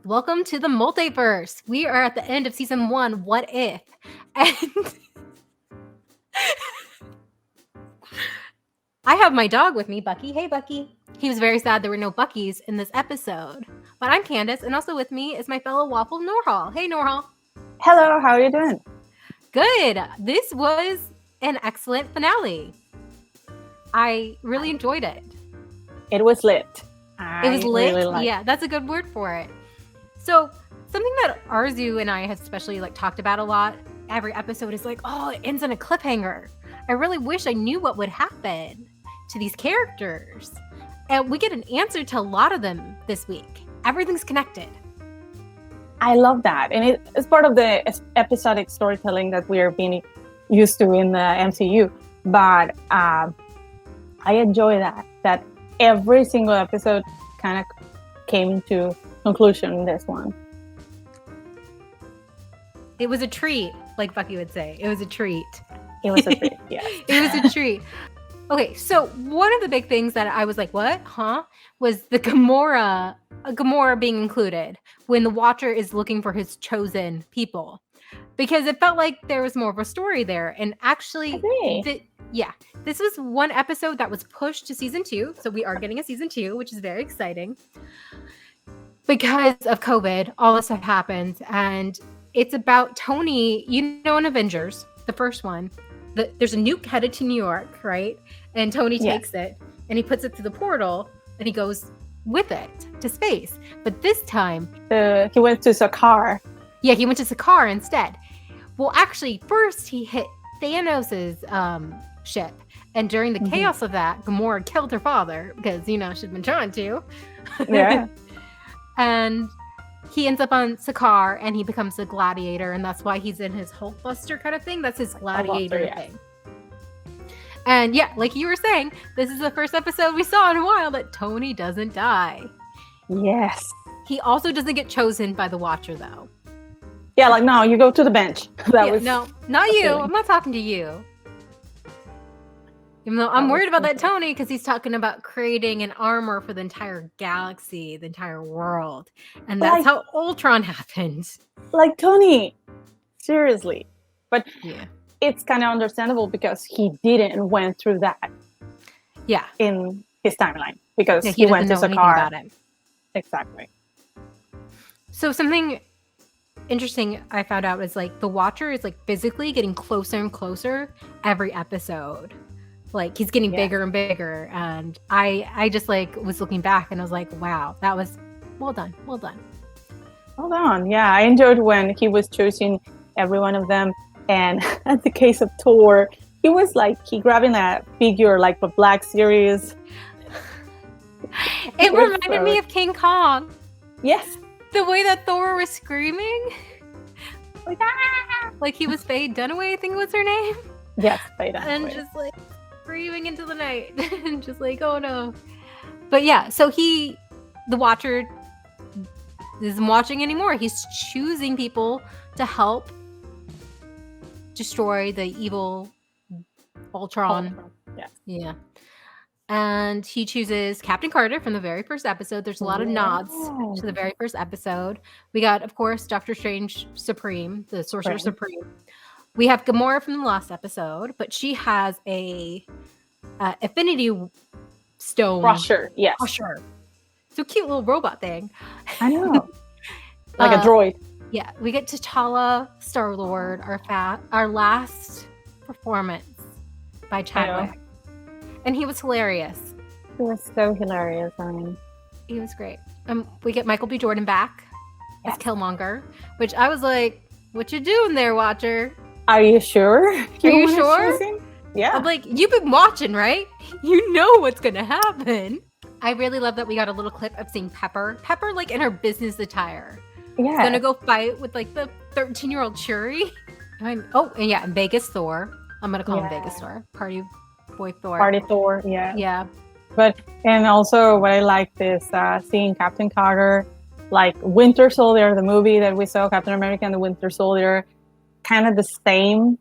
Welcome to the multiverse. We are at the end of season 1, What If? And I have my dog with me, Bucky. Hey, Bucky. He was very sad there were no Buckies in this episode. But I'm Candace, and also with me is my fellow Waffle, Norhal. Hey, Norhal. Hello, how are you doing? Good. This was an excellent finale. I really enjoyed it. It was lit. It was lit? Really yeah, that's a good word for it. So something that Arzu and I have especially talked about a lot every episode is it ends on a cliffhanger. I really wish I knew what would happen to these characters. And we get an answer to a lot of them this week. Everything's connected. I love that. And it's part of the episodic storytelling that we are being used to in the MCU. But I enjoy that every single episode kind of came to conclusion in this one. It was a treat, like Bucky would say. It was a treat. It was a treat, yes. It was a treat. Okay, so one of the big things that I was like, what? Huh? Was the Gamora being included when the Watcher is looking for his chosen people. Because it felt like there was more of a story there. And actually, this was one episode that was pushed to season 2. So we are getting a season 2, which is very exciting. Because of COVID, all this stuff happened. And it's about Tony, in Avengers, the first one. There's a nuke headed to New York, right? And Tony takes it and he puts it through the portal and he goes with it to space. But this time... he went to Sakaar. Yeah, he went to Sakaar instead. Well, actually, first he hit Thanos' ship. And during the chaos of that, Gamora killed her father because, she'd been trying to. Yeah. And he ends up on Sakaar and he becomes a gladiator. And that's why he's in his Hulkbuster kind of thing. That's his gladiator thing. And yeah, like you were saying, this is the first episode we saw in a while that Tony doesn't die. Yes. He also doesn't get chosen by the Watcher, though. Yeah, no, you go to the bench. No, not you. I'm not talking to you. Even though I'm worried about that Tony because he's talking about creating an armor for the entire galaxy, the entire world. And that's how Ultron happened. Like, Tony, seriously. But it's kind of understandable because he didn't went through that. Yeah. In his timeline. Because he went to Sakaar. About it. Exactly. So something interesting I found out is the Watcher is physically getting closer and closer every episode. He's getting bigger and bigger, and I just was looking back and I was like, wow, that was well done. Yeah, I enjoyed when he was choosing every one of them, and at the case of Thor, he was he grabbing a figure a Black Series. It reminded me of King Kong. Yes. The way that Thor was screaming. He was Faye Dunaway, I think was her name. Yes, Faye Dunaway. And just screaming into the night. And just oh no. But yeah, so the Watcher isn't watching anymore. He's choosing people to help destroy the evil Ultron. Yeah. And he chooses Captain Carter from the very first episode. There's a lot of nods to the very first episode. We got, of course, Doctor Strange Supreme, the Sorcerer Supreme. We have Gamora from the last episode, but she has a Affinity Stone. Crusher, yes. Crusher. So cute little robot thing. I know. A droid. Yeah, we get T'Challa, Star-Lord, our last performance by Chadwick. And he was hilarious. He was so hilarious, Arnim. He was great. We get Michael B. Jordan back as Killmonger, which I was like, what you doing there, Watcher? Are you sure? Are you sure? Yeah. I'm like, you've been watching, right? You know what's going to happen. I really love that we got a little clip of seeing Pepper. Pepper, in her business attire. Yeah. Going to go fight with, the 13-year-old Shuri. And Vegas Thor. I'm going to call him Vegas Thor. Party Boy Thor. Party Thor, yeah. Yeah. And also what I liked is seeing Captain Carter, Winter Soldier, the movie that we saw, Captain America and the Winter Soldier, kind of the same.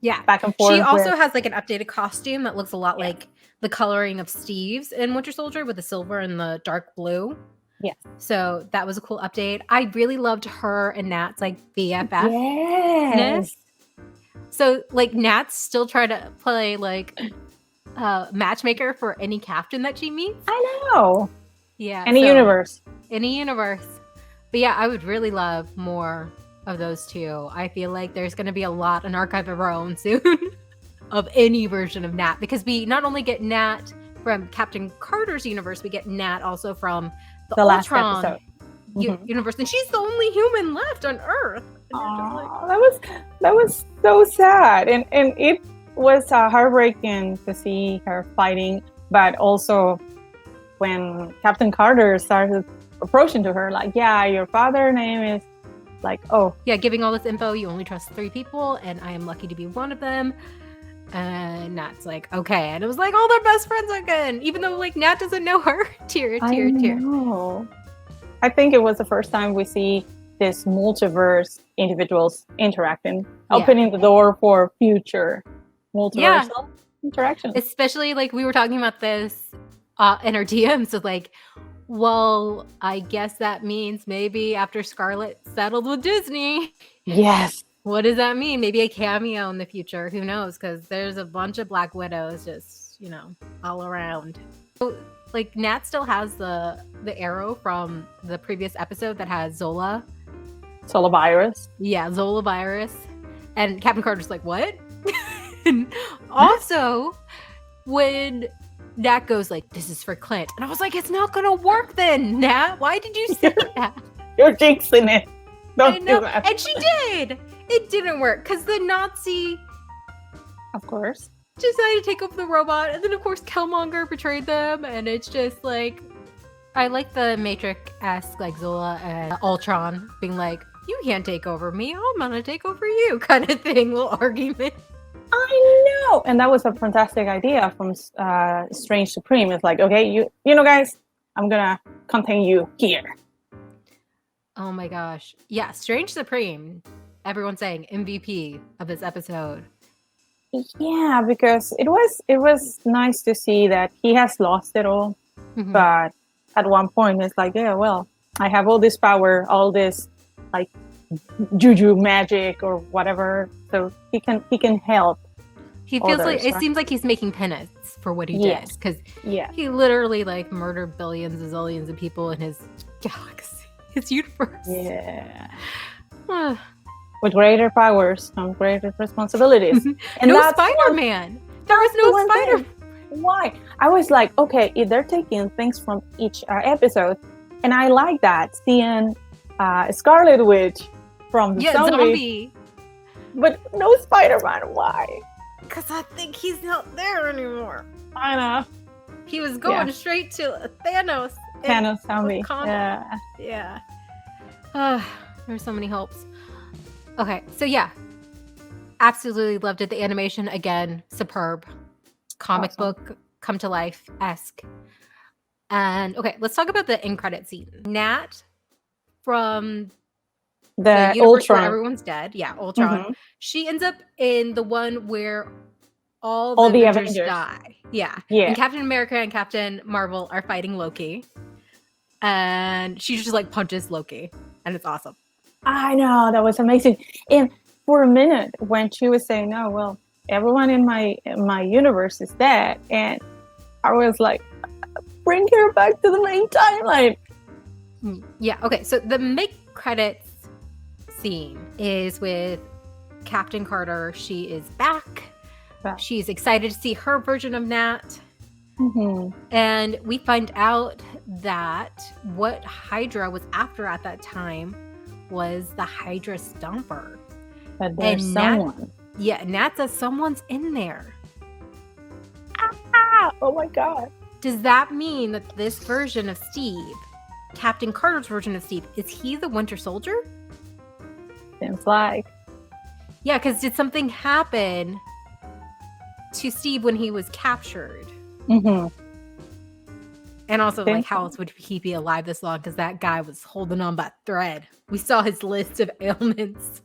Yeah. Back and forth. She also has an updated costume that looks a lot like the coloring of Steve's in Winter Soldier with the silver and the dark blue. Yes. So that was a cool update. I really loved her and Nat's like BFF. Yes. So like Nat's still trying to play like matchmaker for any captain that she meets. I know. Yeah. Any universe. Any universe. But yeah, I would really love more of those two. I feel like there's going to be a lot an archive of our own soon of any version of Nat, because we not only get Nat from Captain Carter's universe, we get Nat also from the last Ultron episode. universe, and she's the only human left on Earth. That was so sad, and it was heartbreaking to see her fighting, but also when Captain Carter started approaching to her like, yeah, your father's name is like, oh yeah, giving all this info, you only trust 3 people and I am lucky to be one of them. And Nat's like, okay. And it was like, oh, they're best friends again, even though like Nat doesn't know her. Tear. I think it was the first time we see this multiverse individuals interacting, opening the door for future multiversal interactions. Especially like we were talking about this in our DMs, so like, well, I guess that means maybe after Scarlett settled with Disney. Yes. What does that mean? Maybe a cameo in the future. Who knows? Because there's a bunch of Black Widows just, all around. So, like, Nat still has the arrow from the previous episode that has Zola. Zola virus. Yeah, Zola virus. And Captain Carter's like, what? And also, when Nat goes like, this is for Clint. And I was like, it's not going to work then, Nat. Why did you say that? You're jinxing it. Don't do that. And she did. It didn't work because the Nazi, of course, decided to take over the robot. And then, of course, Killmonger betrayed them. And it's just like, I like the Matrix-esque, like Zola and Ultron being like, you can't take over me. I'm going to take over you kind of thing. Little argument. I know. And that was a fantastic idea from Strange Supreme. It's like, okay, you know, guys, I'm going to contain you here. Oh my gosh. Yeah, Strange Supreme. Everyone's saying MVP of this episode. Yeah, because it was nice to see that he has lost it all. Mm-hmm. But at one point it's like, yeah, well, I have all this power, all this like juju magic or whatever, so he can help. He feels like it seems like he's making penance for what he did, because he literally like murdered billions and zillions of people in his galaxy, his universe. Yeah. With greater powers come greater responsibilities. And no Spider-Man. There was no Spider. Why? I was like, okay, if they're taking things from each episode, and I like that, seeing Scarlet Witch from the zombie. But no Spider-Man. Why? Because I think he's not there anymore. I know. He was going straight to Thanos. Thanos zombie. Yeah. There's so many hopes. Okay, so yeah. Absolutely loved it. The animation, again, superb. Comic book, come to life-esque. And okay, let's talk about the end credit scene. Nat from the universe Ultron. Where everyone's dead. Yeah, Ultron. Mm-hmm. She ends up in the one where all the Avengers die. Yeah. And Captain America and Captain Marvel are fighting Loki. And she just like punches Loki. And it's awesome. I know, that was amazing. And for a minute, when she was saying, "Oh well, everyone in my universe is dead," and I was like, "Bring her back to the main timeline." Yeah. Okay. So the mid-credits scene is with Captain Carter. She is back. She's excited to see her version of Nat. Mm-hmm. And we find out that what Hydra was after at that time was the Hydra Stomper. But there's someone. Nat says someone's in there. Oh my God. Does that mean that this version of Steve, Captain Carter's version of Steve, is he the Winter Soldier? Seems like. Yeah, because did something happen to Steve when he was captured? Mm-hmm. And also, like, how else would he be alive this long? Because that guy was holding on by a thread. We saw his list of ailments.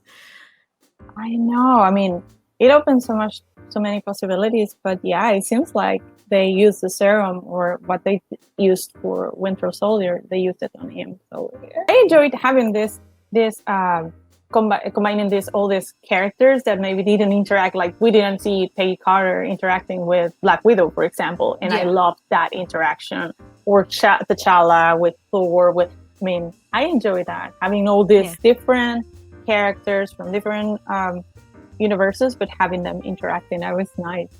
I know. I mean, it opens so many possibilities. But yeah, it seems like they used the serum or what they used for Winter Soldier, they used it on him. So I enjoyed having combining all these characters that maybe didn't interact. Like we didn't see Peggy Carter interacting with Black Widow, for example, and I loved that interaction. Or T'Challa with Thor. I enjoy that, having all these different characters from different universes, but having them interacting. That was nice.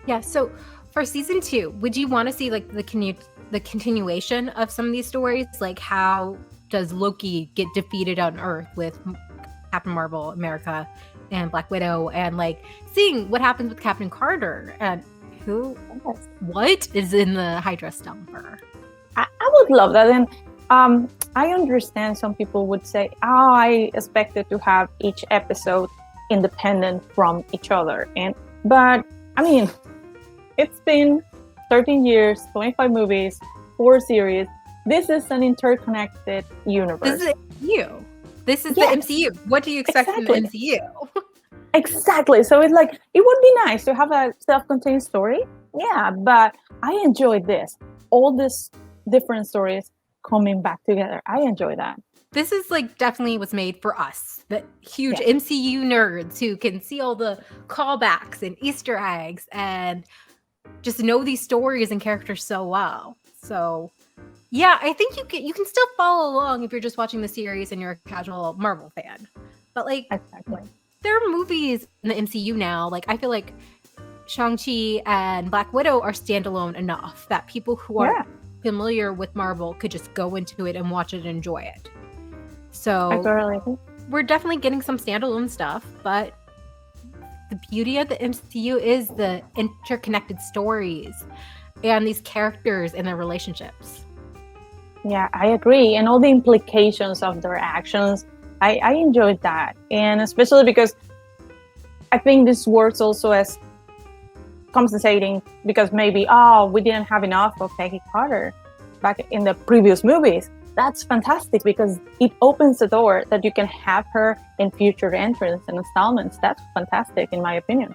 Yeah. So for season 2, would you want to see like the continuation of some of these stories? Like how does Loki get defeated on Earth with Captain Marvel, America, and Black Widow, and like seeing what happens with Captain Carter and what is in the Hydra Stumper? I would love that. And I understand some people would say, I expected to have each episode independent from each other. But I mean, it's been 13 years, 25 movies, 4 series. This is an interconnected universe. This is MCU. This is the MCU. What do you expect from the MCU? Exactly. So it's like, it would be nice to have a self-contained story. Yeah, but I enjoyed this. All these different stories coming back together. I enjoy that. This is like definitely was made for us, the huge MCU nerds who can see all the callbacks and Easter eggs and just know these stories and characters so well. So yeah, I think you can still follow along if you're just watching the series and you're a casual Marvel fan. But like there are movies in the MCU now. Like I feel like Shang-Chi and Black Widow are standalone enough that people who are familiar with Marvel could just go into it and watch it and enjoy it. So we're definitely getting some standalone stuff, but the beauty of the MCU is the interconnected stories and these characters and their relationships. Yeah, I agree. And all the implications of their actions, I enjoyed that. And especially because I think this works also as compensating because maybe, we didn't have enough of Peggy Carter back in the previous movies. That's fantastic because it opens the door that you can have her in future entrants and installments. That's fantastic in my opinion.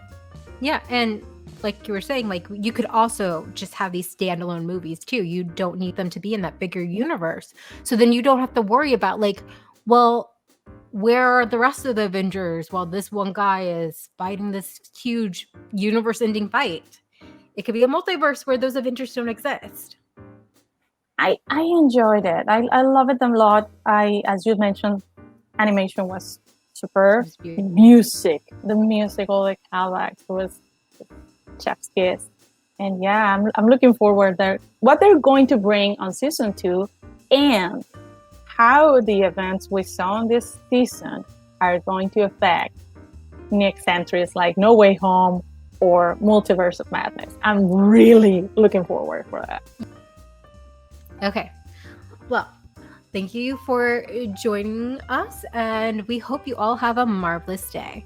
Yeah, and like you were saying, like you could also just have these standalone movies too. You don't need them to be in that bigger universe. So then you don't have to worry about like, well, where are the rest of the Avengers while this one guy is fighting this huge universe-ending fight? It could be a multiverse where those Avengers don't exist. I enjoyed it. I love it a lot. As you mentioned, animation was superb. The music, all the callbacks was chef's kiss. And yeah, I'm looking forward to what they're going to bring on season 2 and how the events we saw in this season are going to affect next entries like No Way Home or Multiverse of Madness. I'm really looking forward for that. Okay. Well, thank you for joining us, and we hope you all have a marvelous day.